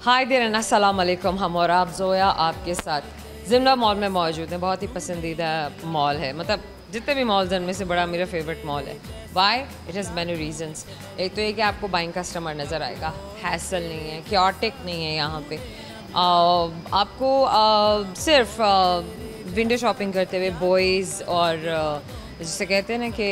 हाय देर अस्सलाम वालेकुम। हम और आप जोया आपके साथ ज़िमना मॉल में मौजूद हैं। बहुत ही पसंदीदा मॉल है, मतलब जितने भी मॉल्स हैं उनमें से बड़ा मेरा फेवरेट मॉल है। Why? It is many reasons. एक तो ये कि आपको बाइंग कस्टमर नज़र आएगा, हैसल नहीं है, क्योटिक नहीं है यहाँ पे। आपको सिर्फ विंडो शॉपिंग करते हुए बॉयज़ और जिसे कहते हैं ना कि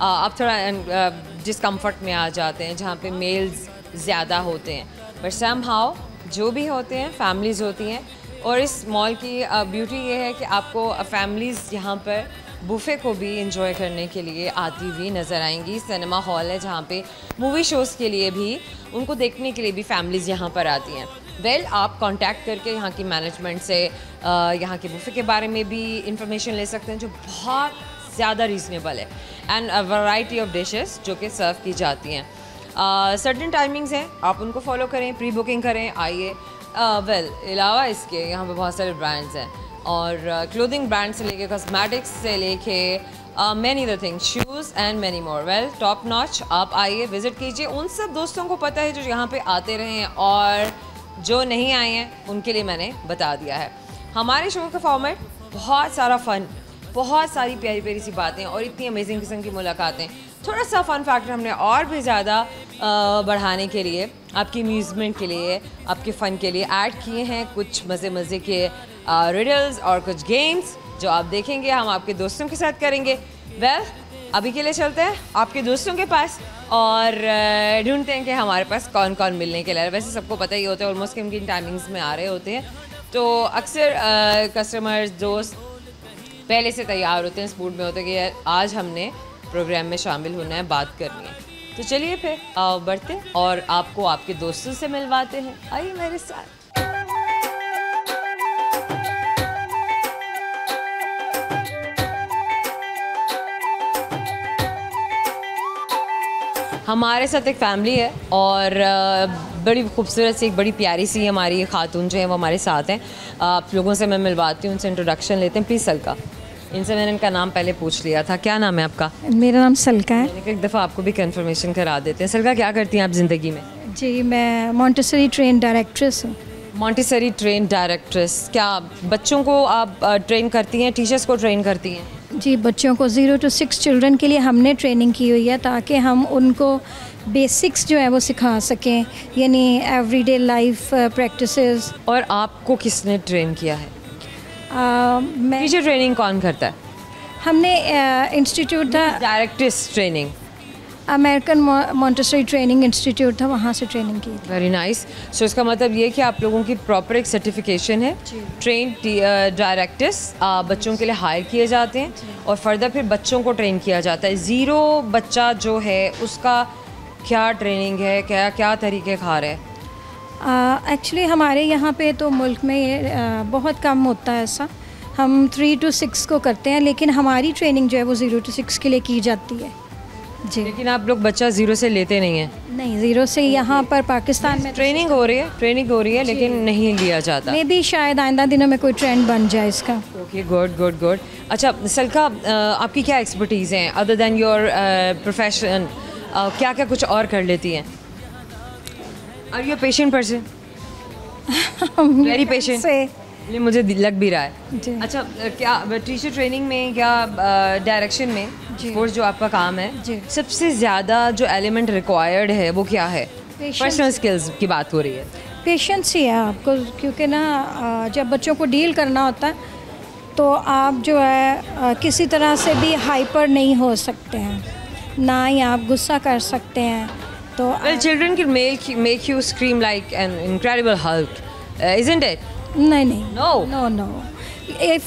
आप थोड़ा डिस्कम्फर्ट में आ जाते हैं जहाँ पे मेल्स ज़्यादा होते हैं, बट समहाउ जो भी होते हैं फैमिलीज़ होती हैं। और इस मॉल की ब्यूटी ये है कि आपको फैमिलीज़ यहाँ पर बुफ़े को भी इंजॉय करने के लिए आती हुई नज़र आएंगी। सिनेमा हॉल है जहाँ पे मूवी शोज़ के लिए भी, उनको देखने के लिए भी फैमिलीज़ यहाँ पर आती हैं। वेल, आप कांटेक्ट करके यहाँ की मैनेजमेंट से यहाँ के बुफ़े के बारे में भी इंफॉर्मेशन ले सकते हैं, जो बहुत ज़्यादा रीज़नेबल है, and a variety of dishes जो कि सर्व की जाती हैं। सर्टेन टाइमिंग्स हैं, आप उनको फॉलो करें, प्री बुकिंग करें, आइए। वेल, अलावा इसके यहाँ पे बहुत सारे ब्रांड्स हैं, और क्लोथिंग ब्रांड से लेके कॉस्मेटिक्स से लेके many other things, shoes and many more. Well, top notch. आप आइए, विज़िट कीजिए। उन सब दोस्तों को पता है जो यहाँ पे आते रहे हैं, और जो नहीं आए हैं उनके लिए मैंने बता दिया है। हमारे शो का फॉर्मेट बहुत सारा फ़न, बहुत सारी प्यारी प्यारी सी बातें और इतनी अमेजिंग किस्म की मुलाकातें। थोड़ा सा फ़न फैक्टर हमने और भी ज़्यादा बढ़ाने के लिए, आपकी अम्यूज़मेंट के लिए, आपके फ़न के लिए ऐड किए हैं कुछ मज़े के रिडल्स और कुछ गेम्स जो आप देखेंगे हम आपके दोस्तों के साथ करेंगे। वेल, अभी के लिए चलते हैं आपके दोस्तों के पास और ढूंढते हैं कि हमारे पास कौन कौन मिलने के लिए। वैसे सबको पता ही होता है ऑलमोस्ट किन किन टाइमिंग्स में आ रहे होते हैं, तो अक्सर कस्टमर्स दोस्त पहले से तैयार होते हैं, इस मूड में होते हैं कि यार आज हमने प्रोग्राम में शामिल होना है, बात करनी है। तो चलिए फिर बढ़ते हैं और आपको आपके दोस्तों से मिलवाते हैं। आइए मेरे साथ। हमारे साथ एक फैमिली है और बड़ी खूबसूरत सी, एक बड़ी प्यारी सी हमारी खातून जो है वो हमारे साथ हैं। आप लोगों से मैं मिलवाती हूँ, उनसे इंट्रोडक्शन लेते हैं। प्लीज़ सलका। इनसे मैंने इनका नाम पहले पूछ लिया था। क्या नाम है आपका? मेरा नाम सलका है। मैंने कहा एक दफ़ा आपको भी कंफर्मेशन करा देते हैं। सलका, क्या करती हैं आप ज़िंदगी में? जी, मैं मॉन्टेसरी ट्रेन डायरेक्ट्रेस हूँ। Montessori train directress. क्या बच्चों को आप ट्रेन करती हैं, टीचर्स को ट्रेन करती हैं? जी, बच्चों को 0 to 6 चिल्ड्रन के लिए हमने ट्रेनिंग की हुई है, ताकि हम उनको बेसिक्स जो है वो सिखा सकें, यानी एवरीडे लाइफ प्रैक्टिसेस। और आपको किसने ट्रेन किया है? मैं टीचर ट्रेनिंग कौन करता है? हमने इंस्टीट्यूट था, directress training, American Montessori training institute था, वहाँ से ट्रेनिंग की थी। Very nice. सो इसका मतलब ये है कि आप लोगों की प्रॉपर एक सर्टिफिकेशन है। ट्रेन डायरेक्टर्स बच्चों के लिए हायर किए जाते हैं और फर्दर फिर बच्चों को ट्रेन किया जाता है। 0 बच्चा जो है उसका क्या ट्रेनिंग है, क्या क्या तरीके कार है? एक्चुअली हमारे यहाँ पे तो मुल्क में ये बहुत कम होता है ऐसा। हम 3 to 6 को करते हैं, लेकिन हमारी ट्रेनिंग जो है वो 0 to 6 के लिए की जाती है। जी, लेकिन आप लोग बच्चा 0 से लेते नहीं हैं? नहीं, 0 से यहाँ पर पाकिस्तान में ट्रेनिंग हो रही है लेकिन नहीं लिया जाता। मे भी शायद आइंदा दिनों में कोई ट्रेंड बन जाए इसका। Okay, good. अच्छा सलका, आपकी क्या एक्सपर्टीज़ हैं अदर दैन योर प्रोफेशन? क्या क्या कुछ और कर लेती हैं? Are you patient person? Very patient. ये मुझे लग भी रहा है। अच्छा, क्या टीचर ट्रेनिंग में, क्या डायरेक्शन में, कोर्स जो आपका काम है, सबसे ज़्यादा जो एलिमेंट रिक्वायर्ड है वो क्या है? पर्सनल स्किल्स की बात हो रही है। पेशेंस ही है आपको, क्योंकि ना जब बच्चों को डील करना होता है तो आप जो है किसी तरह से भी हाइपर नहीं हो सकते हैं, ना ही आप गुस्सा कर सकते हैं। तो children can make you scream like an incredible Hulk, isn't it? नहीं, no. If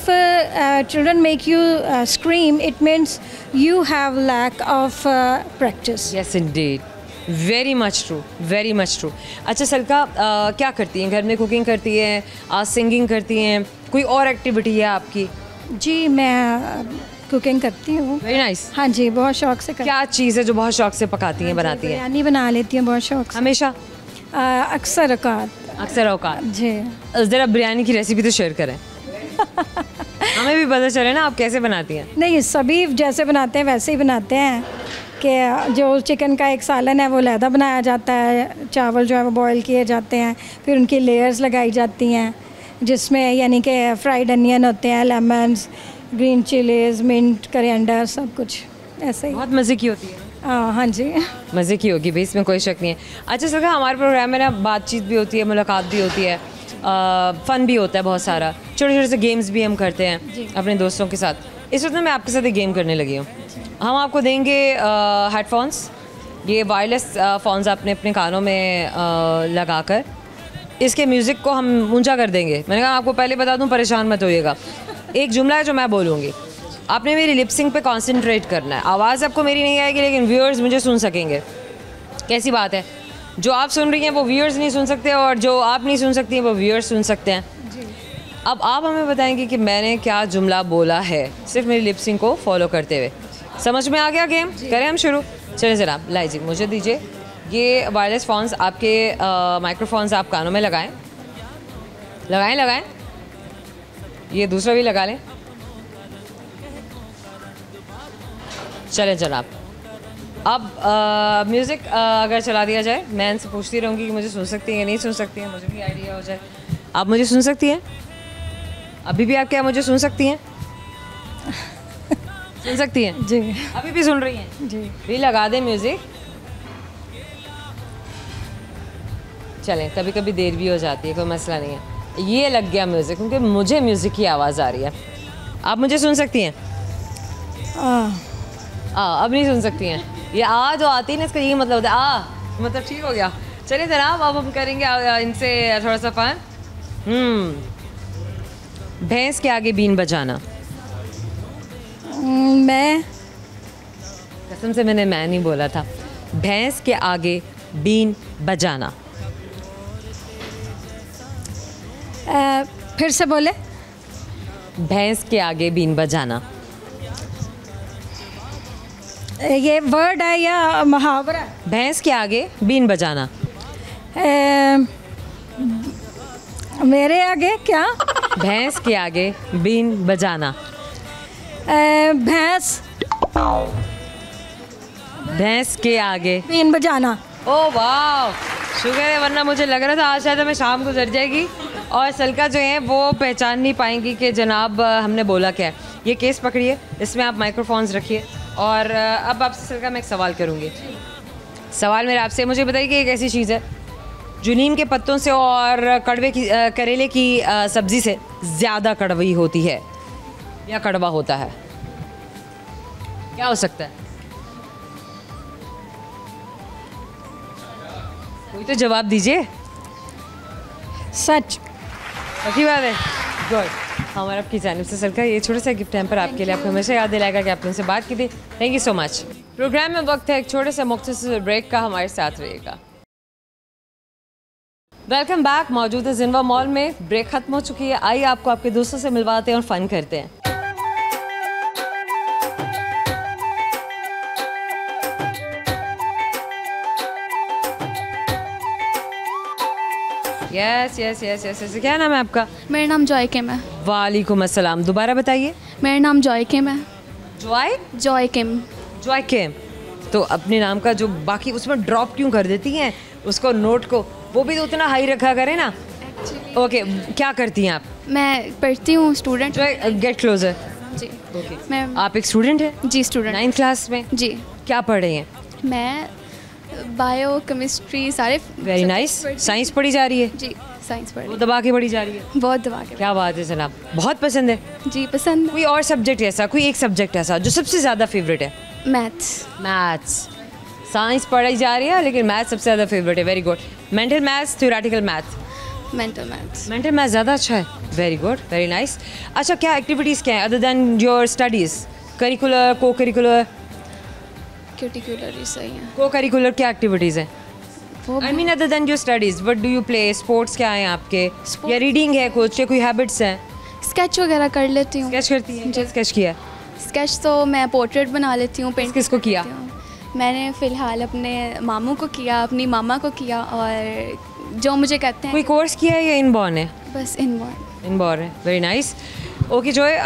children make you scream, it means you have lack of practice. Yes, indeed. Very much true. अच्छा सलका, क्या करती हैं घर में? कुकिंग करती हैं, सिंगिंग करती हैं, कोई और एक्टिविटी है आपकी? जी, मैं कुकिंग करती हूँ। Very nice. हाँ जी, बहुत शौक से करती। क्या चीज़ है जो बहुत शौक से पकाती हैं, बनाती हैं? बिरयानी बना लेती हैं बहुत शौक से। हमेशा? अक्सर औकात। जी, ज़रा बिरयानी की रेसिपी तो शेयर करें। हमें भी पता चले ना आप कैसे बनाती हैं। नहीं, सभी जैसे बनाते हैं वैसे ही बनाते हैं। कि जो चिकन का एक सालन है वो लैदा बनाया जाता है, चावल जो है वो बॉईल किए जाते हैं, फिर उनकी लेयर्स लगाई जाती हैं जिसमें यानी कि फ्राइड अनियन होते हैं, lemons, green chillies, mint, coriander, सब कुछ ऐसे ही। बहुत मज़े की होती है। हाँ जी, मज़े की होगी भाई, इसमें कोई शक नहीं है। अच्छा सर, हमारे प्रोग्राम में ना बातचीत भी होती है, मुलाकात भी होती है, फ़न भी होता है बहुत सारा, छोटे छोटे से गेम्स भी हम करते हैं अपने दोस्तों के साथ। इस वक्त मैं आपके साथ एक गेम करने लगी हूँ। हम आपको देंगे हेडफोन्स, ये वायरलेस फ़ोन्स आपने अपने कानों में लगा कर इसके म्यूज़िक को हम ऊंचा कर देंगे। मैंने कहा आपको पहले बता दूं, परेशान मत होइएगा। एक जुमला है जो मैं बोलूँगी, आपने मेरी लिपसिंग पे कंसंट्रेट करना है। आवाज़ आपको मेरी नहीं आएगी लेकिन व्यूअर्स मुझे सुन सकेंगे। कैसी बात है? जो आप सुन रही हैं वो व्यूअर्स नहीं सुन सकते और जो आप नहीं सुन सकती हैं वो व्यूअर्स सुन सकते हैं। अब आप हमें बताएंगे कि मैंने क्या जुमला बोला है, सिर्फ मेरी लिपसिंग को फॉलो करते हुए। समझ में आ गया गेम? करें हम शुरू? चलें जनाब, लाई जी मुझे दीजिए ये वायरलेस फ़ोन्स, आपके माइक्रोफोन्स आप कानों में लगाएं, लगाएं लगाएं, ये दूसरा भी लगा लें। चलें जनाब, अब म्यूज़िक अगर चला दिया जाए, मैं इनसे पूछती रहूँगी कि मुझे सुन सकती हैं नहीं सुन सकती हैं, मुझे भी आइडिया हो जाए। आप मुझे सुन सकती हैं? अभी भी आप क्या मुझे सुन सकती हैं? सुन सकती हैं जी, अभी भी सुन रही हैं जी। भी लगा दें म्यूज़िक। चलें, कभी कभी देर भी हो जाती है, कोई मसला नहीं है। ये लग गया म्यूज़िक, क्योंकि मुझे म्यूज़िक की आवाज़ आ रही है। आप मुझे सुन सकती हैं? अब नहीं सुन सकती हैं। ये आ जो आती है ना, इसका यही मतलब होता है मतलब ठीक हो गया। चलिए जनाब, अब हम करेंगे इनसे थोड़ा सा फन। भैंस के आगे बीन बजाना। मैं कसम से मैंने मैं नहीं बोला था। भैंस के आगे बीन बजाना। फिर से बोले। भैंस के आगे बीन बजाना। ये वर्ड है या मुहावरा? भैंस के आगे बीन बजाना। मेरे आगे क्या? भैंस के आगे बीन बजाना। भैंस भैंस के आगे बीन बजाना। ओ वाह, शुक्र है, वरना मुझे लग रहा था आज शायद हमें शाम गुजर जाएगी और सलका जो है वो पहचान नहीं पाएंगी कि जनाब हमने बोला क्या है। ये केस पकड़िए, इसमें आप माइक्रोफोन्स रखिए और अब आपसे सलका मैं एक सवाल करूँगी। सवाल मेरा आपसे, मुझे बताइए कि एक ऐसी चीज़ है जो नीम के पत्तों से और करेले की सब्ज़ी से ज़्यादा कड़वी होती है या कड़वा होता है, क्या हो सकता है? कोई तो जवाब दीजिए। सच। अच्छी बात है, गुड। हमारा आपकी जानिब से सर का ये छोटा सा गिफ्ट हैम्पर आपके लिए, आपको हमेशा याद दिलाएगा कि आपने उनसे बात की थी। Thank you so much. Programme में वक्त है एक छोटे से मुख्तसर ब्रेक का, हमारे साथ रहिएगा। Welcome back. मौजूद है जिनवा मॉल में, ब्रेक खत्म हो चुकी है। आइए आपको आपके दोस्तों से मिलवाते हैं और फन करते हैं। Yes yes yes yes yes. क्या नाम है आपका? मेरा नाम जॉय किम है। वालेकुम अस्सलाम। दोबारा बताइए। मेरा नाम जॉय किम है। जॉय किम। तो अपने नाम का जो बाकी उसमें ड्रॉप क्यों कर देती हैं उसको, नोट को, वो भी तो उतना हाई रखा करें ना। ओके, क्या करती हैं आप? मैं पढ़ती हूँ, स्टूडेंट। Get closer. जी ओके, मैं आप एक स्टूडेंट हैं? जी स्टूडेंट। 9th क्लास में। जी। क्या पढ़ रही हैं? मैं बायो केमिस्ट्री सारे। Very nice. साइंस पढ़ी जा रही है? जी साइंस पढ़ वो रही दबा के पढ़ी जा रही है? बहुत दबा के। क्या बात है जनाब, बहुत पसंद है। जी पसंद। कोई और सब्जेक्ट ऐसा, कोई एक सब्जेक्ट ऐसा जो सबसे ज़्यादा फेवरेट है? मैथ्स। मैथ्स। साइंस पढ़ाई जा रही है लेकिन मैथ्स सबसे ज़्यादा फेवरेट है। Very good. Mental maths, theoretical math? Mental maths. Mental math ज़्यादा अच्छा है। Very good, very nice. अच्छा, क्या एक्टिविटीज़ क्या हैं other than your studies? Curricular, को करिकुलर? क्यूटिकुलर ही सही है। को करिकुलर क्या एक्टिविटीज़ हैं? वो I mean other than your studies, what do you play? Sports क्या हैं आपके, या रीडिंग है कुछ, या कोई हैबिट्स हैं? स्केच वगैरह कर लेती हूँ। स्केच करती हैं? क्या स्केच किया? स्केच तो मैं पोर्ट्रेट बना लेती हूँ। पेंट किसको किया? मैंने फ़िलहाल अपने मामू को किया, अपनी मामा को किया, और जो मुझे कहते हैं। कोई कोर्स किया है या इनबॉर्न है? बस इनबॉर्न। इनबॉर्न है। Very nice. ओके जॉय,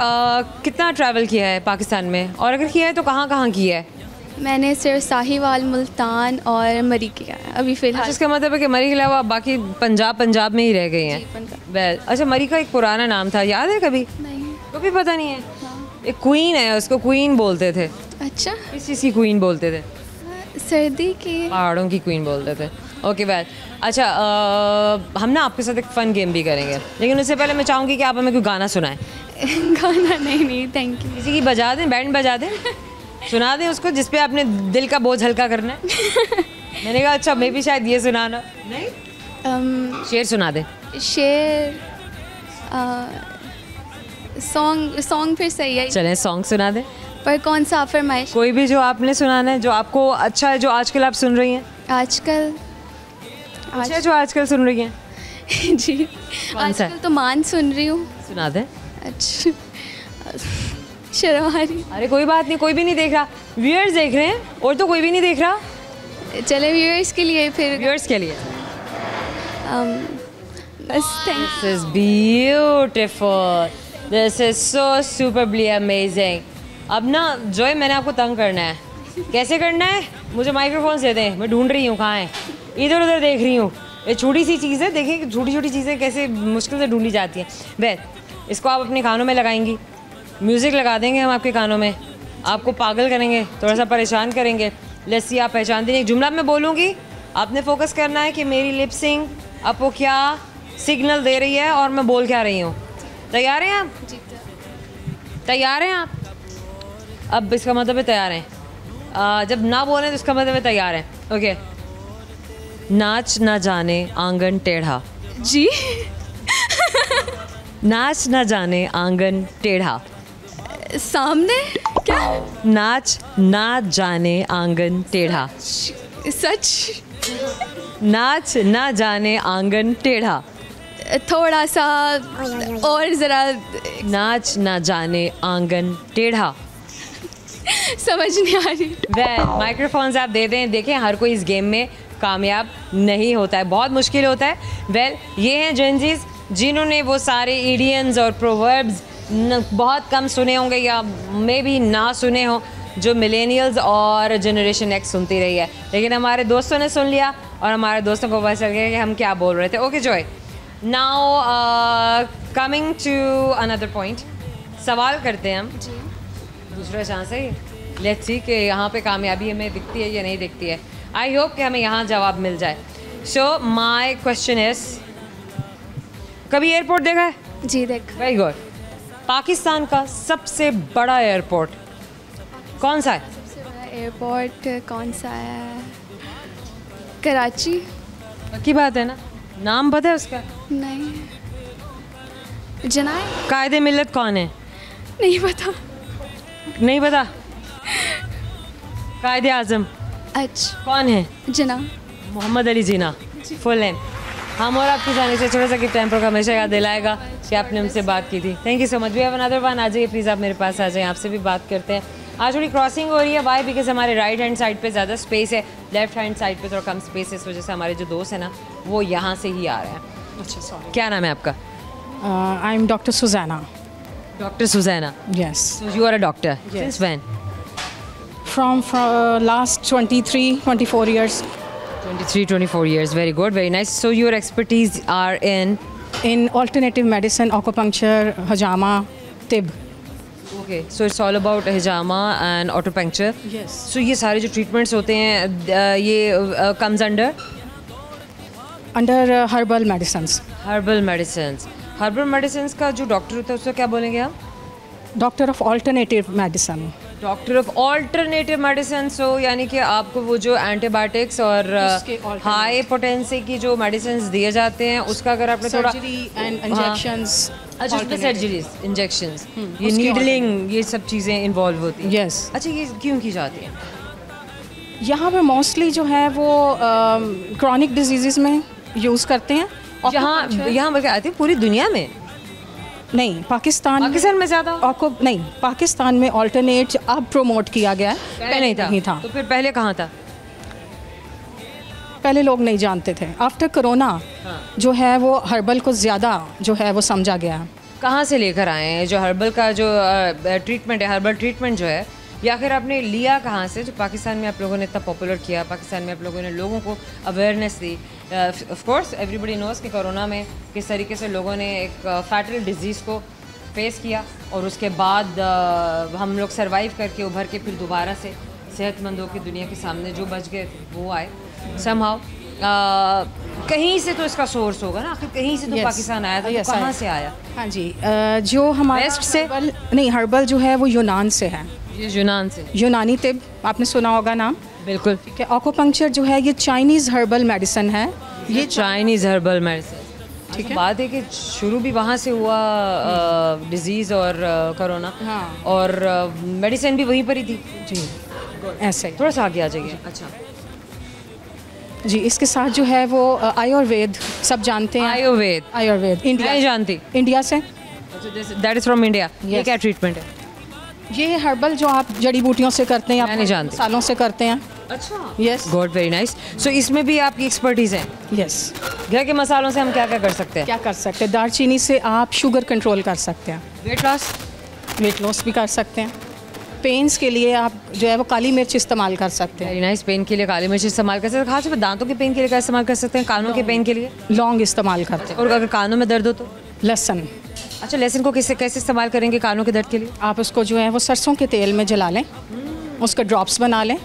कितना ट्रैवल किया है पाकिस्तान में, और अगर किया है तो कहाँ कहाँ किया है? मैंने सिर्फ साहिवाल, मुल्तान और मरी किया है अभी फ़िलहाल। इसका मतलब है कि मरी के अलावा बाकी पंजाब में ही रह गई हैं। पंजाब। वेल, अच्छा मरी का एक पुराना नाम था, याद है कभी? नहीं। कभी पता नहीं है? हाँ। एक क्वीन है, उसको क्वीन बोलते थे। अच्छा। किस चीज़ की क्वीन बोलते थे? सर्दी की। पहाड़ों की क्वीन बोलते थे। ओके वेल, अच्छा हम ना आपके साथ एक फ़न गेम भी करेंगे, लेकिन उससे पहले मैं चाहूँगी कि आप हमें कोई गाना सुनाएं। गाना नहीं, थैंक यू। किसी की बजा दें, बैंड बजा दें, सुना दें उसको जिस पे आपने दिल का बोझ हल्का करना है। मैंने कहा अच्छा मैं भी शायद ये सुनाना। नहीं, शेर सुना दें। शेर, सॉन्ग फिर सही है, चलें सॉन्ग सुना दें, पर कौन सा आप फरमाइश? कोई भी जो आपने सुनाना है, जो आपको अच्छा है, जो आजकल आप सुन रही हैं। आजकल अच्छा जो आजकल सुन रही हैं। जी, कौन सा? आजकल तो मान सुन रही हूँ। सुना दें। अच्छा, शर्म आ रही। अरे कोई बात नहीं, कोई भी नहीं देख रहा, व्यूअर्स देख रहे हैं और तो कोई भी नहीं देख रहा। चले व्यूअर्स के लिए फिर व्यूअर्स के लिए। बस thank. This is beautiful. This is so superbly amazing. अब ना जॉय मैंने आपको तंग करना है। कैसे करना है? मुझे माइक्रोफोन दे दें, मैं ढूंढ रही हूँ कहाँ है, इधर उधर देख रही हूँ। ये छोटी सी चीज़ है, देखिए छोटी छोटी चीज़ें कैसे मुश्किल से ढूंढी जाती हैं। वेल, इसको आप अपने कानों में लगाएंगी, म्यूज़िक लगा देंगे हम आपके कानों में, आपको पागल करेंगे, थोड़ा सा परेशान करेंगे। लेट्स सी आप पहचान देंगे। एक जुमला मैं बोलूँगी, आपने फोकस करना है कि मेरी लिपसिंग आपको क्या सिग्नल दे रही है और मैं बोल क्या रही हूँ। तैयार हैं आप? तैयार हैं आप? अब इसका मतलब है तैयार हैं। जब ना बोलें तो इसका मतलब है तैयार हैं। ओके। नाच ना जाने आंगन टेढ़ा। जी। नाच ना जाने आंगन टेढ़ा। सामने क्या? नाच ना जाने आंगन टेढ़ा। सच? नाच ना जाने आंगन टेढ़ा। थोड़ा सा और ज़रा। नाच ना जाने आंगन टेढ़ा। समझ नहीं आ रही। वेल, माइक्रोफोन्स आप दे दें। देखें हर कोई इस गेम में कामयाब नहीं होता है, बहुत मुश्किल होता है। वेल, ये हैं जेनजीज जिन्होंने वो सारे इडियम्स और प्रोवर्ब्स बहुत कम सुने होंगे या मे भी ना सुने हों जो मिलेनियल्स और जनरेशन एक्स सुनती रही है, लेकिन हमारे दोस्तों ने सुन लिया और हमारे दोस्तों को पता चल गया कि हम क्या बोल रहे थे। Okay Joy, now coming to another point, सवाल करते हैं हम दूसरा चांस है। लेट्स सी कि यहाँ पे कामयाबी हमें दिखती है या नहीं दिखती है। आई होप कि हमें यहाँ जवाब मिल जाए। सो माई क्वेश्चन इज, कभी एयरपोर्ट देखा है? जी देख। Very good. पाकिस्तान का सबसे बड़ा एयरपोर्ट कौन सा है? सबसे बड़ा एयरपोर्ट कौन सा है? कराची। पक्की बात है ना? नाम पता है उसका? नहीं। जनाए। कायदे मिल्लत कौन है? नहीं पता। नहीं पता? कायदे आज़म अच्छा। कौन है? जना। Mohammad Ali Jinnah, full name. हम और आपकी जाने से छोटा सा गिफ्ट टाइम को हमेशा याद दिलाएगा कि आपने हमसे बात की थी। Thank you so much. We have another one. आ जाइए प्लीज़, आप मेरे पास आ जाइए, आपसे भी बात करते हैं। आज थोड़ी क्रॉसिंग हो रही है, वाई? बिकॉज हमारे राइट हैंड साइड पे ज़्यादा स्पेस है, लेफ्ट हैंड साइड पे थोड़ा कम स्पेस है, इस वजह से हमारे जो दोस्त हैं ना वो यहाँ से ही आ रहे हैं। अच्छा, सॉरी। क्या नाम है आपका? I am doctor Susanna. Doctor Susanna. Yes. So you are a doctor. Yes. Since when? From last 23-24 years 23-24 years. Very good, very nice. So your expertise are in? in alternative medicine, acupuncture, hajama, tib. Okay, so it's all about hijama and acupuncture. Yes. So ये सारे जो treatments होते हैं ये comes under Under herbal medicines. herbal medicines. Herbal medicines का जो doctor होता है उसको क्या बोलेंगे हम? Doctor of alternative medicine. Doctor of alternative medicine. So यानी कि आपको वो जो एंटीबायोटिक्स और उसके alternate. हाई पोटेंसी की जो मेडिसिन दिए जाते हैं उसका अगर आपने थोड़ा Surgery and injections. अच्छा, उसमें alternative. सर्जरीज, इंजेक्शंस, ये उसके नीडलिंग, ये सब चीज़ें इन्वॉल्व होती हैं। Yes. अच्छा, ये क्यों की जाती है? यहाँ पे मोस्टली जो है वो क्रॉनिक डिजीज़ में यूज़ करते हैं। यहाँ बल्कि आती है पूरी दुनिया में? नहीं, पाकिस्तान में ज़्यादा? आपको नहीं, पाकिस्तान में ऑल्टरनेट अब प्रमोट किया गया है, पहले नहीं था। तो फिर पहले कहाँ था? पहले लोग नहीं जानते थे। आफ्टर कोरोना जो है वो हर्बल को ज़्यादा जो है वो समझा गया है। कहाँ से लेकर आए हैं जो हर्बल का जो ट्रीटमेंट है? हर्बल ट्रीटमेंट जो है या आखिर आपने लिया कहाँ से जो पाकिस्तान में आप लोगों ने इतना पॉपुलर किया, पाकिस्तान में आप लोगों ने लोगों को awareness the? Of course everybody nose कि कोरोना में किस तरीके से लोगों ने एक फैटल डिजीज़ को फेस किया और उसके बाद हम लोग सरवाइव करके उभर के फिर दोबारा से सेहतमंदों की दुनिया के सामने जो बच गए थे वो आए समहाउ। कहीं से तो इसका सोर्स होगा ना, आखिर कहीं से तो पाकिस्तान आया था, तो कहाँ से आया? हाँ जी, जो हमारा वेस्ट से? नहीं, हर्बल जो है वो यूनान से है। ये यूनान से? यूनानी तिब आपने सुना होगा नाम। बिल्कुल। ठीक है। ऑकोपंक्चर जो है ये चाइनीज़ हर्बल मेडिसिन है। ये चाइनीज़ हर्बल मेडिसिन, ठीक है। बात है कि शुरू भी वहाँ से हुआ डिजीज़ और कोरोना, हाँ। और मेडिसिन भी वहीं पर ही थी जी, ऐसे ही। थोड़ा सा आगे आ जाइए। अच्छा जी, इसके साथ जो है वो आयुर्वेद सब जानते हैं। आयुर्वेद इंडिया नहीं जानती? इंडिया से। That is from India. ये क्या ट्रीटमेंट है? ये हर्बल जो आप जड़ी बूटियों से करते हैं, मैं नहीं जानती। सालों से करते हैं। अच्छा, यस, गॉड वेरी नाइस। सो इसमें भी आपकी एक्सपर्टीज़ है? यस। घर के मसालों से हम क्या क्या कर सकते हैं? क्या कर सकते हैं? दालचीनी से आप शुगर कंट्रोल कर सकते हैं। वेट लॉस भी कर सकते हैं। पेन्स के लिए आप जो है वो काली मिर्च इस्तेमाल कर सकते हैं। Very nice. पेन के लिए काली मिर्च इस्तेमाल कर सकते हैं। खास दांतों के पेन के लिए क्या इस्तेमाल कर सकते हैं? कानों के पेन के लिए लौंग इस्तेमाल करते हैं। और अगर कानों में दर्द हो तो? लहसुन। अच्छा, लहसुन को कैसे इस्तेमाल करेंगे कानों के दर्द के लिए? आप उसको जो है वो सरसों के तेल में जला लें, उसका ड्रॉप्स बना लें।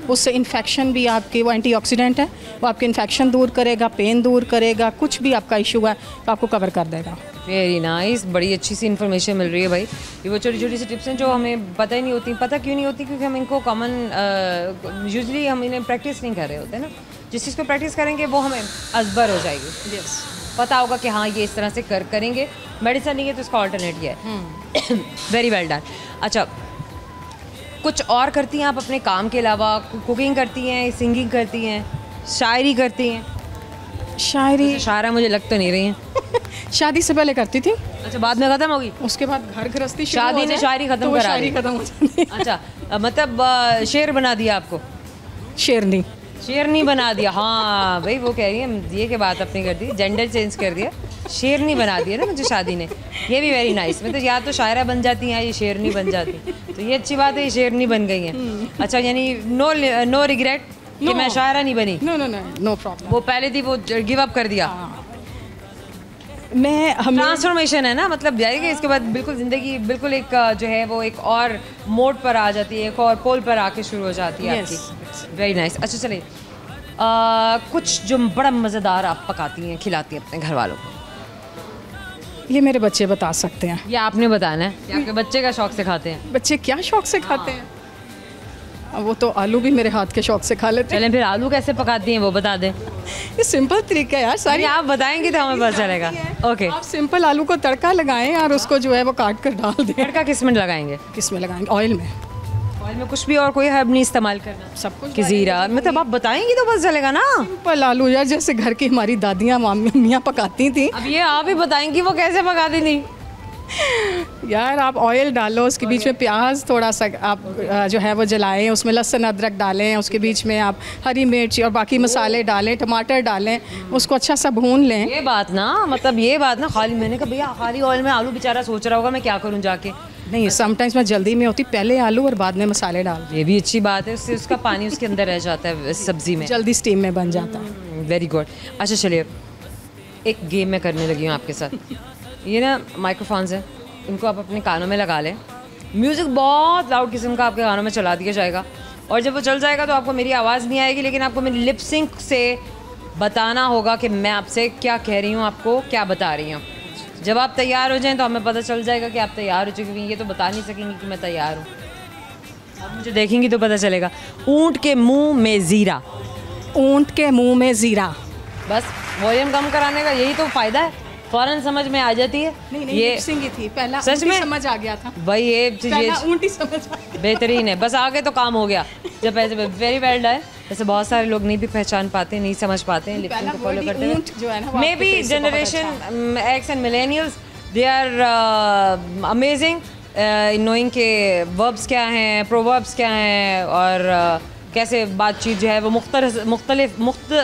उससे इन्फेक्शन भी आपकी, वो एंटीऑक्सीडेंट है, वो आपके इन्फेक्शन दूर करेगा, पेन दूर करेगा, कुछ भी आपका इशू है तो आपको कवर कर देगा। Very nice. बड़ी अच्छी सी इन्फॉर्मेशन मिल रही है भाई। ये वो छोटी छोटी सी टिप्स हैं जो हमें पता ही नहीं होती। पता क्यों नहीं होती? क्योंकि हम इनको कॉमन यूजली हम इन्हें प्रैक्टिस नहीं कर रहे होते ना। जिस चीज़ को प्रैक्टिस करेंगे वो हमें अजबर हो जाएगी। यस, पता होगा कि हाँ ये इस तरह से करेंगे। मेडिसिन नहीं है तो इसका ऑल्टरनेट ये है। Very well done. अच्छा, कुछ और करती हैं आप अपने काम के अलावा? कुकिंग करती हैं, सिंगिंग करती हैं, शायरी करती हैं? शायरी शायरा मुझे लग तो नहीं रही हैं। शादी से पहले करती थी। अच्छा, बाद में ख़त्म होगी? उसके बाद घर गृहस्थी शादी ने शायरी ख़त्म करा दी। खत्म हो जाती है। अच्छा, मतलब शेर बना दिया आपको? शेरनी। शेरनी बना दिया। हाँ भाई, वो कह रही है ये के बात अपनी कर दी, जेंडर चेंज कर दिया, शेरनी बना दिया ना मुझे शादी ने। ये भी वेरी नाइस। मतलब या तो शायरा बन जाती हैं, ये शेरनी बन जाती, तो ये अच्छी बात है, ये शेरनी बन गई हैं। अच्छा, यानी नो रिग्रेट कि मैं शायरा नहीं बनी? No problem. वो पहले थी, वो गिव अप कर दिया। मैं ट्रांसफॉर्मेशन है ना, मतलब जाएगी इसके बाद बिल्कुल ज़िंदगी बिल्कुल एक जो है वो एक और मोड पर आ जाती है, एक और पोल पर आके शुरू हो जाती है आपकी। Very nice. अच्छा चलिए, कुछ जो बड़ा मज़ेदार आप पकाती हैं, खिलाती हैं अपने घर वालों को? ये मेरे बच्चे बता सकते हैं। ये आपने बताना है कि आपके बच्चे का शौक से खाते हैं? बच्चे क्या शौक से खाते हैं? वो तो आलू भी मेरे हाथ के शौक से खा लेते हैं। चलें फिर आलू कैसे पकाती हैं वो बता दें। ये सिंपल तरीका है यार, सारी आप बताएंगे तो हमें पता चलेगा। ओके, आप सिंपल आलू को तड़का लगाएं और उसको जो है वो काट कर डाल दें। तड़का किस में लगाएंगे? किस में लगाएंगे? ऑयल में। ऑयल में कुछ भी और कोई हर्ब नहीं इस्तेमाल करना? सब कुछ कि जीरा, मतलब आप बताएंगी तो पता चलेगा ना। सिंपल आलू यार, जैसे घर की हमारी दादियाँ मम्मियाँ पकाती थी। अब ये आप ही बताएंगी वो कैसे पकाती थी? यार आप ऑयल डालो, उसके बीच में प्याज थोड़ा सा आप जो है वो जलाएं, उसमें लहसुन अदरक डालें, उसके बीच में आप हरी मिर्च और बाकी मसाले डालें, टमाटर डालें, उसको अच्छा सा भून लें। ये बात ना, मतलब ये बात ना, खाली मैंने कहा भैया खाली ऑयल में आलू बेचारा सोच रहा होगा मैं क्या करूं जाके। नहीं, समटाइम्स मैं जल्दी में होती, पहले आलू और बाद में मसाले डाल। ये भी अच्छी बात है, उससे उसका पानी उसके अंदर रह जाता है सब्जी में, जल्दी स्टीम में बन जाता है। Very good. अच्छा चलिए, एक गेम मैं करने लगी हूँ आपके साथ। ये ना माइक्रोफोन्स हैं, इनको आप अपने कानों में लगा लें। म्यूज़िक बहुत लाउड किस्म का आपके कानों में चला दिया जाएगा, और जब वो चल जाएगा तो आपको मेरी आवाज़ नहीं आएगी, लेकिन आपको मेरी लिप सिंक से बताना होगा कि मैं आपसे क्या कह रही हूँ, आपको क्या बता रही हूँ। जब आप तैयार हो जाएं तो हमें पता चल जाएगा कि आप तैयार हो चुकी हैं। ये तो बता नहीं सकेंगी कि मैं तैयार हूँ, आप मुझे देखेंगी तो पता चलेगा। ऊँट के मुँह में ज़ीरा। ऊँट के मुँह में ज़ीरा। बस वॉल्यूम कम कराने का यही तो फ़ायदा है, फ़ौरन समझ में आ जाती है। नहीं, ये सिंगी थी पहला, सच में समझ आ गया था भाई, ये ऊँट ही समझ आ गया। बेहतरीन है, बस आगे तो काम हो गया। जब ऐसे वेरी वेल डन। वैसे बहुत सारे लोग नहीं भी पहचान पाते, नहीं समझ पाते हैं, लिपसिंग को फॉलो करते हैं। Maybe generation X and millennials, they are amazing in knowing के वर्ब्स क्या हैं, प्रोवर्ब्स क्या हैं, और कैसे बातचीत जो है वो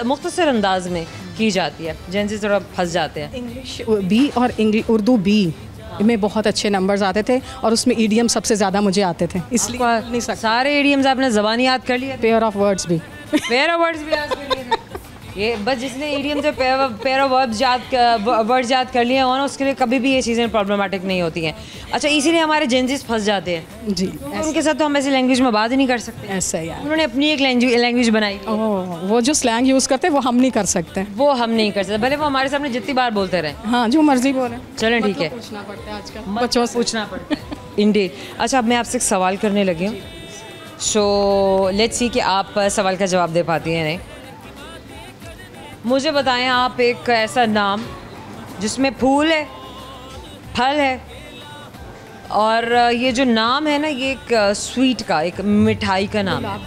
मुख्तसर अंदाज में की जाती है। जैसे थोड़ा फंस जाते हैं। इंग्लिश बी और उर्दू बी। में बहुत अच्छे नंबर्स आते थे और उसमें ईडीएम सबसे ज़्यादा मुझे आते थे, इसलिए नहीं सकता। सारे इडियम्स आपने ज़बानी याद कर लिए? पेयर ऑफ वर्ड्स भी पेयर ऑफ वर्ड्स भी याद कर लिए थे? ये बस जिसने इडियम से पेयर ऑफ वर्ड्स याद कर लिए हो ना, उसके लिए कभी भी ये चीज़ें प्रॉब्लमेटिक नहीं होती हैं। अच्छा, इसीलिए हमारे जेंजीज फंस जाते हैं जी। उनके साथ तो हम ऐसी लैंग्वेज में बात ही नहीं कर सकते। ऐसा ही है। उन्होंने अपनी एक लैंग्वेज बनाई है। वो जो स्लैंग यूज़ करते हैं वो हम नहीं कर सकते। वो हम नहीं कर सकते, भले वो हमारे सामने जितनी बार बोलते रहे। हाँ, जो मर्जी बोले। चलें, ठीक है। पूछना पड़ता है आजकल, बच्चों से पूछना पड़ता है। इंडीड। अच्छा, अब मैं आपसे एक सवाल करने लगी हूँ। सो लेट्स सी कि आप सवाल का जवाब दे पाती हैं नहीं। मुझे बताएं आप एक ऐसा नाम जिसमें फूल है, फल है, और ये जो नाम है ना, ये एक स्वीट का, एक मिठाई का नाम है।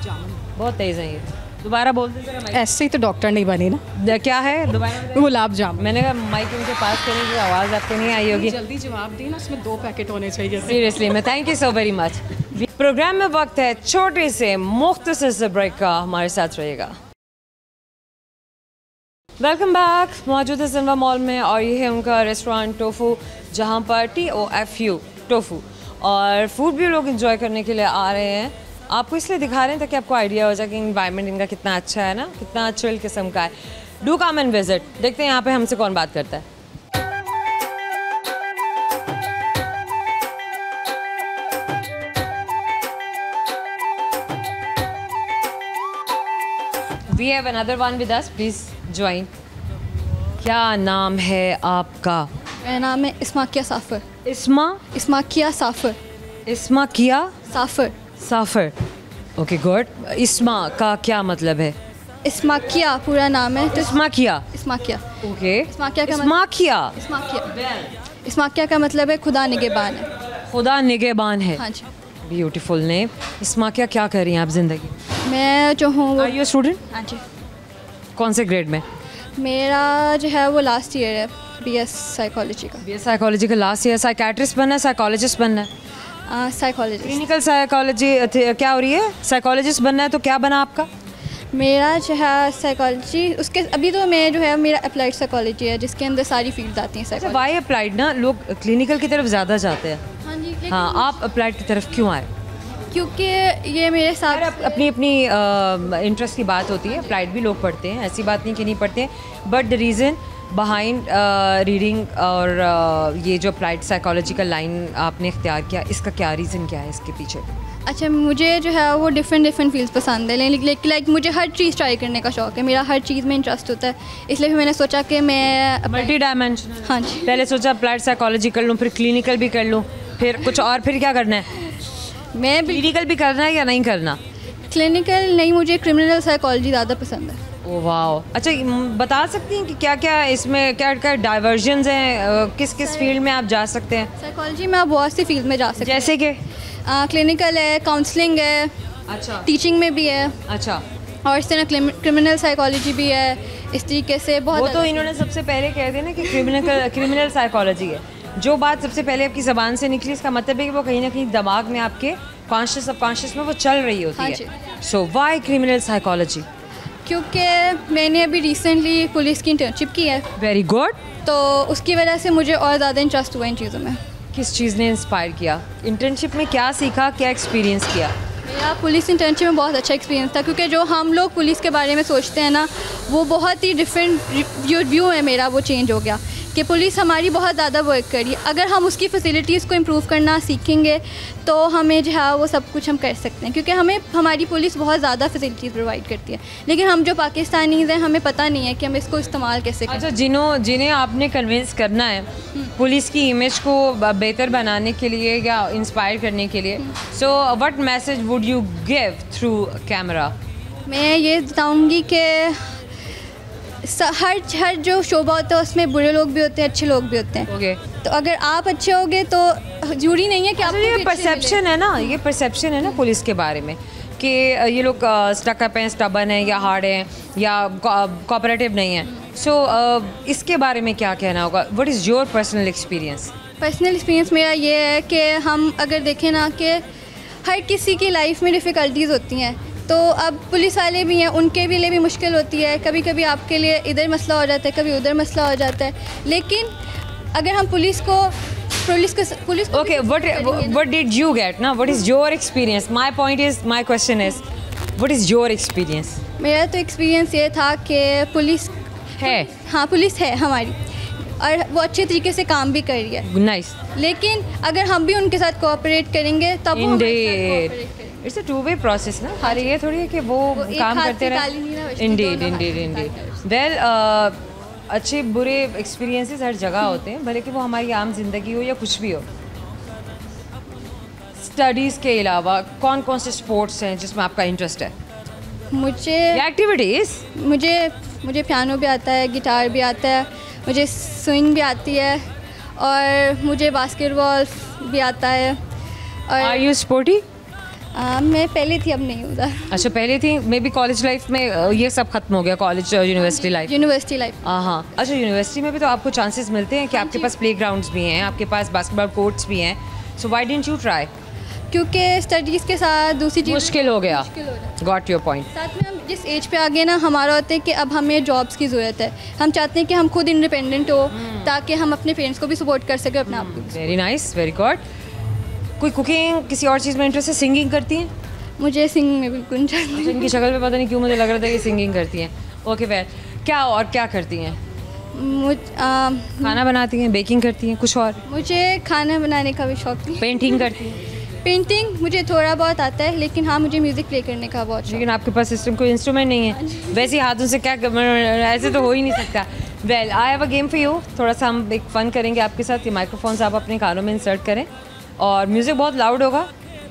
बहुत तेज़ है ये। दोबारा बोल दें जरा। ऐसे ही तो डॉक्टर नहीं बनी ना। क्या है दोबारा? गुलाब जामुन। मैंने कहा माइक उनके पास करने की आवाज़ आपको नहीं आई होगी। जल्दी जवाब दी ना, उसमें 2 पैकेट होने चाहिए। सीरियसली मैं thank you so very much. Programme में वक्त है छोटे से मुख्तसर से ब्रेक का, हमारे साथ रहिएगा। Welcome back. मौजूद है सिनेमा मॉल में और ये है उनका रेस्टोरेंट टोफू, जहाँ पर TOFU टोफू और फूड भी लोग एंजॉय करने के लिए आ रहे हैं। आपको इसलिए दिखा रहे हैं ताकि आपको आइडिया हो जाए कि इन्वायरमेंट इनका कितना अच्छा है ना, कितना चिल किस्म का है। Do come and visit. देखते हैं यहाँ पे हमसे कौन बात करता है। We have another one with us. Please join. क्या नाम है आपका? मेरा नाम है इस्माकिया साफ़र। इस्माकिया साफ़र। इस्माकिया साफ़र। साफ़र। Okay good. इस्मा का क्या मतलब है? इस्माकिया पूरा नाम है तो इस्माकिया। इस्माकिया। ओके। इस्माकिया का इस्माकिया। इस्माकिया का मतलब है खुदा निगहबान है। खुदा निगहबान है। हाँ जी। Beautiful name. इस्माकिया क्या कर रही हैं आप ज़िंदगी? मैं जो हूँ वो। Are you a student? हाँ जी। कौन से ग्रेड में? मेरा जो है वो लास्ट ईयर है, BS साइकोलॉजी का। BS साइकोलॉजी का लास्ट ईयर। साइकेट्रिस्ट बनना है, साइकोलॉजिस्ट बनना है? साइकोलॉजी। क्लिनिकल साइकोलॉजी क्या हो रही है? साइकोलॉजिस्ट बनना है, तो क्या बना आपका? मेरा जो है साइकोलॉजी, उसके अभी तो मैं जो है मेरा अप्लाइड साइकोलॉजी है, जिसके अंदर सारी फील्ड आती हैं साइकोलॉजी। वाई अप्लाइड ना, लोग क्लिनिकल की तरफ ज़्यादा जाते हैं। हाँ जी। हाँ, आप अप्लाइड की तरफ क्यों आए? क्योंकि ये मेरे साथ अपनी अपनी इंटरेस्ट की बात होती है। अप्लाइड भी लोग पढ़ते हैं, ऐसी बात नहीं कि नहीं पढ़ते हैं, but the reason behind reading और ये जो अप्लाइड साइकोलॉजिकल लाइन आपने इख्तियार किया, इसका क्या रीज़न क्या है इसके पीछे? अच्छा, मुझे जो है वो डिफरेंट फील्ड्स पसंद है, लेकिन लाइक मुझे हर चीज़ ट्राई करने का शौक़ है, मेरा हर चीज़ में इंटरेस्ट होता है, इसलिए फिर मैंने सोचा कि मैं मल्टी डायमेंशनल। हाँ जी। पहले सोचा अप्लाइड साइकोलॉजी कर लूँ, फिर क्लिनिकल भी कर लूँ, फिर कुछ और, फिर क्या करना है? मैं क्लिनिकल भी करना है या नहीं करना? क्लिनिकल नहीं, मुझे क्रिमिनल साइकोलॉजी ज़्यादा पसंद है। Oh wow. अच्छा, बता सकती हैं कि क्या क्या इसमें क्या क्या डाइवर्जन्स हैं, किस किस फील्ड में आप जा सकते हैं? साइकोलॉजी में आप बहुत सी फील्ड में जा सकते हैं, जैसे कि क्लिनिकल है, काउंसलिंग है, अच्छा, टीचिंग में भी है, अच्छा, और इस तरह क्रिमिनल साइकोलॉजी भी है, इस तरीके से बहुत। वो तो इन्होंने सबसे पहले कह दिया ना कि क्रिमिनल साइकोलॉजी है। जो बात सबसे पहले आपकी ज़बान से निकली, इसका मतलब है कि वो कहीं ना कहीं दिमाग में आपके कॉन्शियस सबकॉन्शियस में वो चल रही होती हाँ है। So why criminal psychology? क्योंकि मैंने अभी रिसेंटली पुलिस की इंटर्नशिप की है। Very good. तो उसकी वजह से मुझे और ज़्यादा इंटरेस्ट हुआ इन चीज़ों में। किस चीज़ ने इंस्पायर किया? इंटर्नशिप में क्या सीखा, क्या एक्सपीरियंस किया? मेरा पुलिस इंटर्नशिप में बहुत अच्छा एक्सपीरियंस था, क्योंकि जो हम लोग पुलिस के बारे में सोचते हैं ना, वो बहुत ही डिफरेंट व्यू है मेरा, वो चेंज हो गया कि पुलिस हमारी बहुत ज़्यादा वर्क करी। अगर हम उसकी फैसिलिटीज़ को इम्प्रूव करना सीखेंगे तो हमें जो है वो सब कुछ हम कर सकते हैं, क्योंकि हमें हमारी पुलिस बहुत ज़्यादा फैसिलिटीज़ प्रोवाइड करती है, लेकिन हम जो पाकिस्तानीज़ हैं हमें पता नहीं है कि हम इसको इस्तेमाल कैसे करें। अच्छा, जिन्हें आपने कन्विंस करना है पुलिस की इमेज को बेहतर बनाने के लिए या इंस्पायर करने के लिए, so what message would you give through camera? मैं ये बताऊँगी कि हर जो शोबा होता है उसमें बुरे लोग भी होते हैं, अच्छे लोग भी होते हैं। ओके। तो अगर आप अच्छे होगे तो जरूरी नहीं है कि आपको ये भी अच्छे परसेप्शन है ना, ये परसेप्शन है ना पुलिस के बारे में कि ये लोग स्टकअप हैं, स्टबन हैं, या हार्ड हैं, या कोऑपरेटिव नहीं हैं। सो इसके बारे में क्या कहना होगा? What is your personal experience? Personal experience मेरा ये है कि हम अगर देखें ना कि हर किसी की लाइफ में डिफ़िकल्टीज़ होती हैं, तो अब पुलिस वाले भी हैं, उनके भी लिए भी मुश्किल होती है, कभी कभी आपके लिए इधर मसला हो जाता है, कभी उधर मसला हो जाता है, लेकिन अगर हम पुलिस को police Okay, what did you get? Now, what is your experience? My question is, what is your experience? मेरा तो एक्सपीरियंस ये था कि पुलिस है हाँ पुलिस है हमारी और वो अच्छे तरीके से काम भी कर रही है, nice. लेकिन अगर हम भी उनके साथ कोऑपरेट करेंगे तब वो हमारे साथ Indeed. cooperate करेंगे। It's a two-way process ना. खाली ये थोड़ी है कि वो एक काम हाथ करते से रहे. ताली नहीं ना बजती, Indeed, दोनों हाथ indeed, से indeed. ताली Well, अच्छे बुरे एक्सपीरियंसेस हर जगह होते हैं, भले कि वो हमारी आम जिंदगी हो या कुछ भी हो. स्टडीज़ के अलावा कौन कौन से स्पोर्ट्स हैं जिसमें आपका इंटरेस्ट है? मुझे या एक्टिविटीज़? मुझे पियानो भी आता है, गिटार भी आता है, मुझे स्विंग भी आती है और मुझे बास्केटबॉल भी आता है। आर और यू स्पोर्टी? मैं पहले थी, अब नहीं उधर। अच्छा, पहले थी। मे बी कॉलेज लाइफ में ये सब खत्म हो गया, college university life. University life, हाँ। अच्छा, यूनिवर्सिटी में भी तो आपको चांसेस मिलते हैं कि आपके पास प्ले ग्राउंड्स भी हैं, आपके पास बास्केटबॉल कोर्ट्स भी हैं, so why didn't you try? क्योंकि स्टडीज़ के साथ दूसरी चीज़ मुश्किल हो गया। मुश्किल हो रहा है। Got your point. साथ में हम जिस एज पे आ गए ना, हमारा होता है कि अब हमें जॉब्स की ज़रूरत है। हम चाहते हैं कि हम खुद इंडिपेंडेंट हो ताकि हम अपने पेरेंट्स को भी सपोर्ट कर सकें, अपने आप को। Very nice, very good. कोई कुकिंग, किसी और चीज़ में इंटरेस्ट है? सिंगिंग करती हैं? मुझे सिंगिंग में बिल्कुल इंटरेस्ट नहीं। इनकी शक्ल पे पता नहीं क्यों मुझे लग रहा था कि सिंगिंग करती हैं। ओके वेल, क्या और क्या करती हैं? खाना बनाती हैं, बेकिंग करती हैं, कुछ और? मुझे खाना बनाने का भी शौक नहीं। पेंटिंग करती हैं? पेंटिंग मुझे थोड़ा बहुत आता है, लेकिन हाँ मुझे म्यूज़िक प्ले करने का बहुत शौक। लेकिन आपके पास सिस्टम कोई इंस्ट्रूमेंट नहीं है, वैसे ही हाथों से क्या ऐसे तो हो ही नहीं सकता। Well, I have a game for you. थोड़ा सा हम एक फ़न करेंगे आपके साथ। ये माइक्रोफोन्स आप अपने कानों में इंसर्ट करें और म्यूज़िक बहुत लाउड होगा।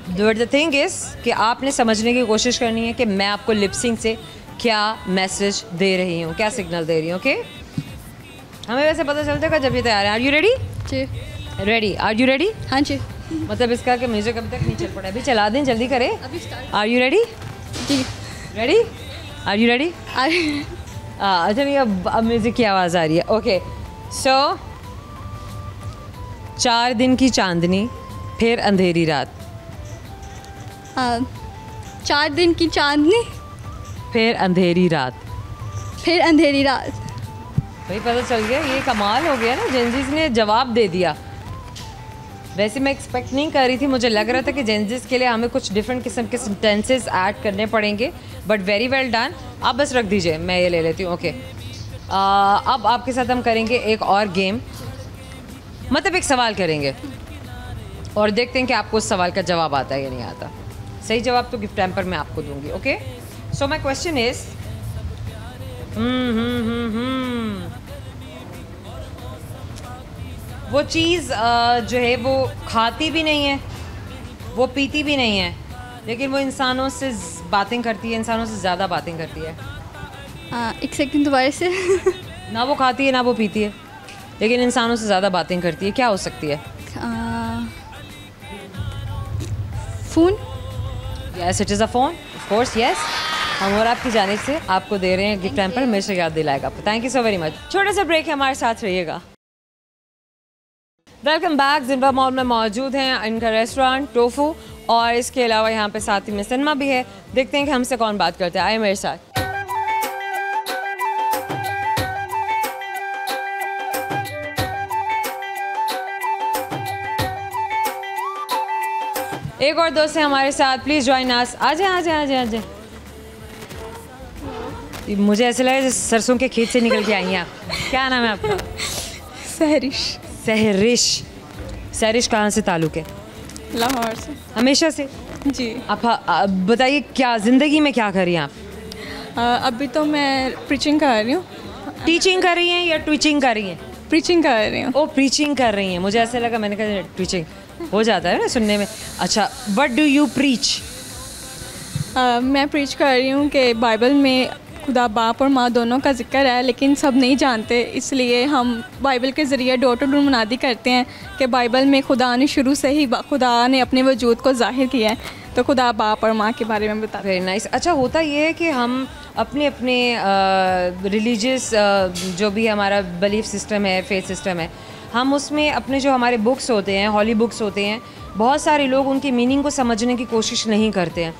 बट द थिंग इज़ कि आपने समझने की कोशिश करनी है कि मैं आपको लिपसिंग से क्या मैसेज दे रही हूँ, क्या सिग्नल दे रही हूँ। ओके, हमें वैसे पता चल जाएगा जब ये तैयार है। Are you ready? जी। रेडी? Are you ready? हाँ जी। मतलब इसका कि म्यूज़िक अभी तक नहीं चल पड़ा, अभी चला दें, जल्दी करें। अभी स्टार्ट। Are you ready? जी। रेडी? Are you ready? अच्छा, नहीं, अब म्यूज़िक की आवाज़ आ रही है। ओके, सो 4 दिन की चांदनी, फिर अंधेरी रात। 4 दिन की चांदनी, फिर अंधेरी रात। फिर अंधेरी रात। भाई पता चल गया, ये कमाल हो गया ना, जेंजीज ने जवाब दे दिया। वैसे मैं एक्सपेक्ट नहीं कर रही थी, मुझे लग रहा था कि जेंजीज के लिए हमें कुछ डिफरेंट किस्म के सेंटेंसेस ऐड करने पड़ेंगे, बट वेरी वेल डन। आप बस रख दीजिए, मैं ये ले लेती हूँ। ओके, अब आपके साथ हम करेंगे एक और गेम, मतलब एक सवाल करेंगे और देखते हैं कि आपको उस सवाल का जवाब आता है या नहीं आता। सही जवाब तो गिफ्ट हैम्पर मैं आपको दूंगी। Okay, so my question is, वो चीज़ जो है वो खाती भी नहीं है, वो पीती भी नहीं है, लेकिन वो इंसानों से बातें करती है, इंसानों से ज़्यादा बातें करती है। एक सेकंड दोबारा से। ना वो खाती है ना वो पीती है, लेकिन इंसानों से ज़्यादा बातें करती है। क्या हो सकती है? Phone. Yes, it is a phone, of course. Yes, हम और आपकी जानिब से आपको दे रहे हैं गिफ्ट हैम्पर, हमेशा याद दिलाएगा आपको। Thank you so very much. छोटा सा ब्रेक है, हमारे साथ रहिएगा। Welcome back. जिम्बा मॉल में मौजूद हैं इनका रेस्टोरेंट टोफू, और इसके अलावा यहाँ पे साथ ही में सिनेमा भी है। देखते हैं कि हमसे कौन बात करते हैं। आए मेरे साथ। एक और दोस्त है हमारे साथ, प्लीज ज्वाइन अस। आ जाए आ जाए आ जाए आ जाए। मुझे ऐसे लगा जैसे सरसों के खेत से निकल के आई हैं आप। क्या नाम है आपका? सहरिश। सहरिश। सहरिश कहाँ से ताल्लुक़ है? लाहौर से। हमेशा से? जी। आप बताइए, क्या ज़िंदगी में क्या कर रही हैं आप? अभी तो मैं प्रीचिंग कर रही हूँ। टीचिंग कर रही हैं या ट्विचिंग कर रही हैं? प्रीचिंग कर रही हूँ। ओ, प्रीचिंग कर रही हैं। मुझे ऐसे लगा, मैंने कहा ट्विचिंग हो जाता है ना सुनने में। अच्छा, व्हाट डू यू प्रीच? मैं प्रीच कर रही हूँ कि बाइबल में खुदा बाप और माँ दोनों का जिक्र है, लेकिन सब नहीं जानते, इसलिए हम बाइबल के ज़रिए डोर टू डोर मुनादी करते हैं कि बाइबल में खुदा ने शुरू से ही खुदा ने अपने वजूद को ज़ाहिर किया है, तो खुदा बाप और माँ के बारे में बताते हैं। Very nice. अच्छा, होता ये है कि हम अपने अपने रिलीजियस जो भी हमारा बिलीफ सिस्टम है, फेथ सिस्टम है, हम उसमें अपने जो हमारे बुक्स होते हैं, हॉली बुक्स होते हैं, बहुत सारे लोग उनकी मीनिंग को समझने की कोशिश नहीं करते हैं।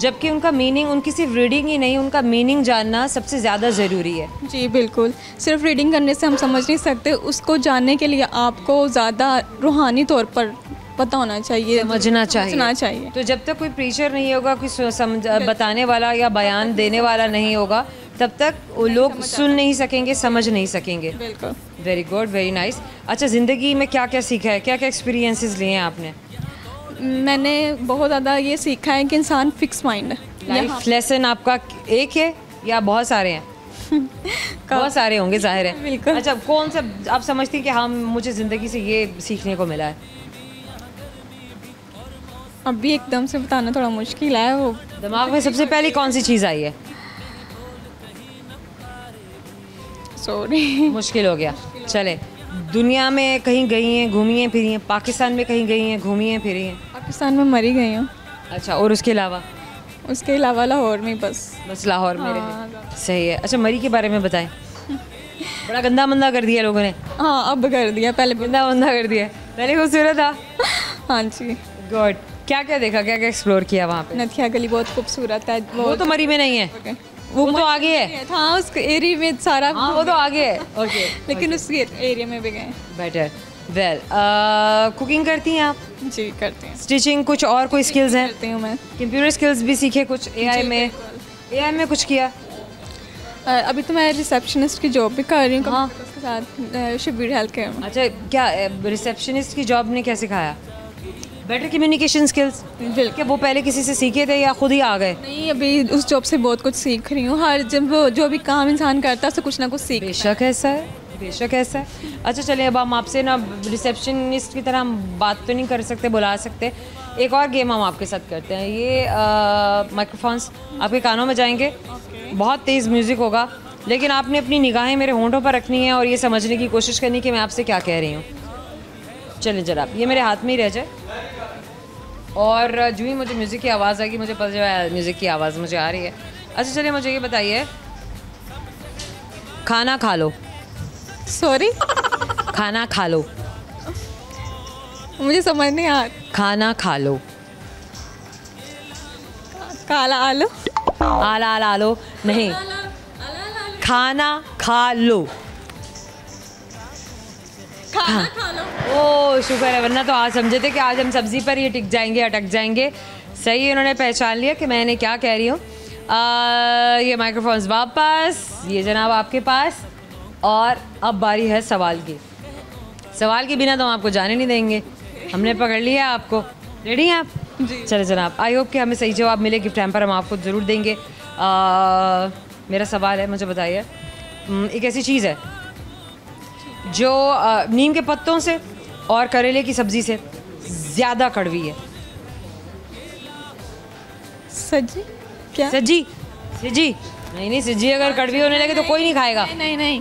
जबकि उनका मीनिंग, उनकी सिर्फ रीडिंग ही नहीं, उनका मीनिंग जानना सबसे ज़्यादा ज़रूरी है। जी बिल्कुल, सिर्फ रीडिंग करने से हम समझ नहीं सकते, उसको जानने के लिए आपको ज़्यादा रूहानी तौर पर पता होना चाहिए, समझना चाहिए। तो जब तक कोई प्रीचर नहीं होगा, कोई बताने वाला या बयान देने वाला नहीं होगा, तब तक वो लोग सुन नहीं सकेंगे, समझ नहीं सकेंगे। बिल्कुल। Very good, very nice. अच्छा, ज़िंदगी में क्या क्या सीखा है, क्या क्या एक्सपीरियंसेस लिए हैं आपने? मैंने बहुत ज़्यादा ये सीखा है कि इंसान फिक्स माइंड है। लाइफ लेसन आपका एक है या बहुत सारे हैं? बहुत सारे होंगे, जाहिर है। बिल्कुल। अच्छा, कौन सा आप समझती हैं कि हाँ मुझे ज़िंदगी से ये सीखने को मिला है? अभी एकदम से बताना थोड़ा मुश्किल है। वो दिमाग में सबसे पहले कौन सी चीज़ आई है? सॉरी, मुश्किल हो गया। चले, दुनिया में कहीं गई हैं, घूमी हैं, फिरी हैं? पाकिस्तान में कहीं गई हैं, घूमी हैं, फिरी हैं? पाकिस्तान में मरी गई हूँ। अच्छा, और उसके अलावा? उसके अलावा लाहौर में बस लाहौर में रहे। सही है। अच्छा, मरी के बारे में बताएं। बड़ा गंदा मंदा कर दिया लोगों ने। हाँ, अब कर दिया, पहले गंदा मंदा कर दिया। पहले खूबसूरत था। हाँ जी। गुड। क्या क्या देखा, क्या क्या एक्सप्लोर किया वहाँ पे? नथिया गली बहुत खूबसूरत है। वो तो मरी में नहीं है, वो तो आगे है। हाँ, उस एरिया में सारा। हाँ, वो तो आगे है। ओके। लेकिन उस एरिया में भी गए। बेटर। वेल, कुकिंग करती हैं आप? जी करते हैं। स्टिचिंग, कुछ और कोई स्किल्स हैं? करती हूँ मैं। कंप्यूटर स्किल्स भी सीखे कुछ? एआई में कुछ किया? अभी तो मैं रिसेप्शनिस्ट की जॉब भी कर रही हूँ। हाँ। उसके साथ शिविर हेल्थ केयर में। अच्छा, क्या रिसेप्शनिस्ट की जॉब ने क्या सिखाया? Better communication skills? क्या वो पहले किसी से सीखे थे या खुद ही आ गए? नहीं, अभी उस जॉब से बहुत कुछ सीख रही हूँ। हर जब जो भी काम इंसान करता है उससे कुछ ना कुछ सीख। बेशक ऐसा है, बेशक ऐसा है। अच्छा चलिए, अब हम आपसे ना रिसेप्शनिस्ट की तरह हम बात तो नहीं कर सकते, बुला सकते। एक और गेम हम आपके साथ करते हैं। ये माइक्रोफोन्स आपके कानों में जाएंगे, बहुत तेज़ म्यूज़िक होगा, लेकिन आपने अपनी निगाहें मेरे होंठों पर रखनी है और ये समझने की कोशिश करनी कि मैं आपसे क्या कह रही हूँ। चलिए जनाब, ये मेरे हाथ में ही रह जाए, और जो ही मुझे म्यूज़िक की आवाज़ आएगी मुझे पता चला म्यूज़िक की आवाज़ मुझे आ रही है। अच्छा चलिए, मुझे ये बताइए, खाना खा लो। सॉरी, खाना खा लो। मुझे समझ नहीं आ। खाना खा लो। काला आलू। आला आला आलो नहीं, खाना खा लो। खाना खा लो। ओ शुक्र है, वरना तो आज समझे थे कि आज हम सब्जी पर ही टिक जाएंगे, अटक जाएंगे। सही, उन्होंने पहचान लिया कि मैंने क्या कह रही हूँ। ये माइक्रोफोन्स वापस, ये जनाब आपके पास, और अब बारी है सवाल की। सवाल के बिना तो हम आपको जाने नहीं देंगे, हमने पकड़ लिया आपको। रेडी हैं आप? जी। चले जनाब, आई होप कि हमें सही जवाब मिले, गिफ्ट हैम्पर हम आपको ज़रूर देंगे। मेरा सवाल है, मुझे बताइए, एक ऐसी चीज़ है जो नीम के पत्तों से और करेले की सब्ज़ी से ज़्यादा कड़वी है। सज्जी? क्या? सज्जी? सज्जी? नहीं नहीं, सज्जी अगर कड़वी होने लगे तो कोई नहीं खाएगा। नहीं नहीं,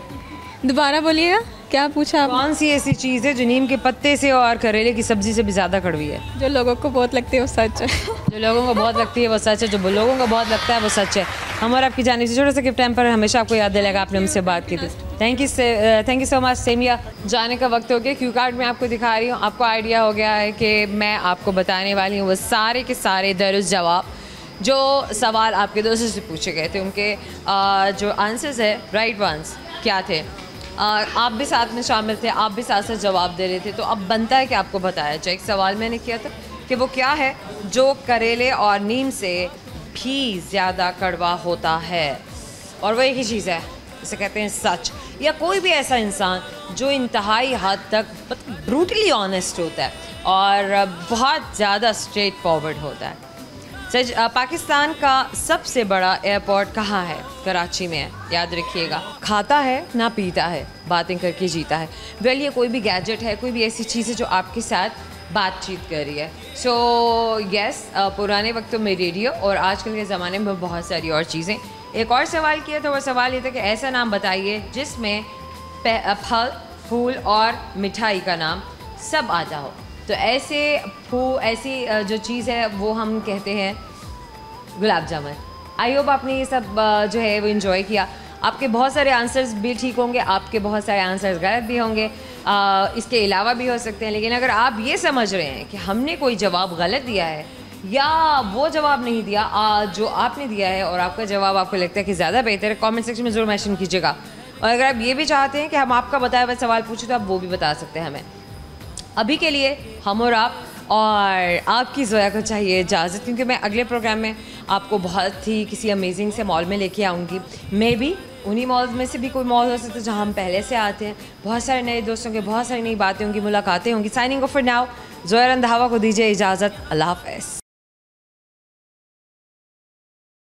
दोबारा बोलिएगा, क्या पूछा आप? कौन सी ऐसी चीज़ है जो नीम के पत्ते से और करेले की सब्ज़ी से भी ज़्यादा कड़वी है? जो लोगों को बहुत लगती है वो सच है। जो लोगों को बहुत लगती है वो सच है, जो लोगों को बहुत लगता है वो सच है। हम और आपकी जानिब से छोटा सा गिफ्ट टाइम पर हमेशा आपको याद दिलाएगा आपने हमसे बात की थी। Thank you so much. Semiya, जाने का वक्त हो गया। क्यू कार्ड में आपको दिखा रही हूँ, आपको आइडिया हो गया है कि मैं आपको बताने वाली हूँ वो सारे के सारे दरुस्त जवाब जो सवाल आपके दोस्तों से पूछे गए थे, उनके जो आंसर्स है, राइट वंस क्या थे। आप भी साथ में शामिल थे, आप भी साथ साथ जवाब दे रहे थे, तो अब बनता है कि आपको बताया जाए। एक सवाल मैंने किया था कि वो क्या है जो करेले और नीम से भी ज़्यादा कड़वा होता है, और वो एक ही चीज़ है, इसे कहते हैं सच, या कोई भी ऐसा इंसान जो इंतहाई हद तक ब्रूटली ऑनेस्ट होता है और बहुत ज़्यादा स्ट्रेट फॉरवर्ड होता है। सच, पाकिस्तान का सबसे बड़ा एयरपोर्ट कहाँ है? कराची में है, याद रखिएगा। खाता है ना पीता है, बातें करके जीता है। वेल, ये कोई भी गैजेट है, कोई भी ऐसी चीज़ है जो आपके साथ बातचीत कर रही है। सो यस, पुराने वक्तों में रेडियो और आजकल के ज़माने में बहुत सारी और चीज़ें। एक और सवाल किया था, वो सवाल ये था कि ऐसा नाम बताइए जिसमें फल, फूल और मिठाई का नाम सब आता हो। तो ऐसी जो चीज़ है वो हम कहते हैं गुलाब जामुन। आई होप आपने ये सब जो है वो इन्जॉय किया। आपके बहुत सारे आंसर्स भी ठीक होंगे, आपके बहुत सारे आंसर्स गलत भी होंगे, इसके अलावा भी हो सकते हैं। लेकिन अगर आप ये समझ रहे हैं कि हमने कोई जवाब गलत दिया है या वो जवाब नहीं दिया जो आपने दिया है और आपका जवाब आपको लगता है कि ज़्यादा बेहतर है, कमेंट सेक्शन में ज़रूर मेंशन कीजिएगा। और अगर आप ये भी चाहते हैं कि हम आपका बताया हुआ सवाल पूछें तो आप वो भी बता सकते हैं हमें। अभी के लिए हम और आपकी ज़ोया को चाहिए इजाज़त, क्योंकि मैं अगले प्रोग्राम में आपको बहुत ही किसी अमेजिंग से मॉल में लेके आऊँगी। मे बी उन्हीं मॉल्स में से भी कोई मॉल हो सकता है जहाँ हम पहले से आते हैं। बहुत सारे नए दोस्तों के बहुत सारी नई बातें होंगी, मुलाकातें होंगी। Signing off for now, Zoya Randhawa को दीजिए इजाज़त। अल्लाह हाफ़िज़।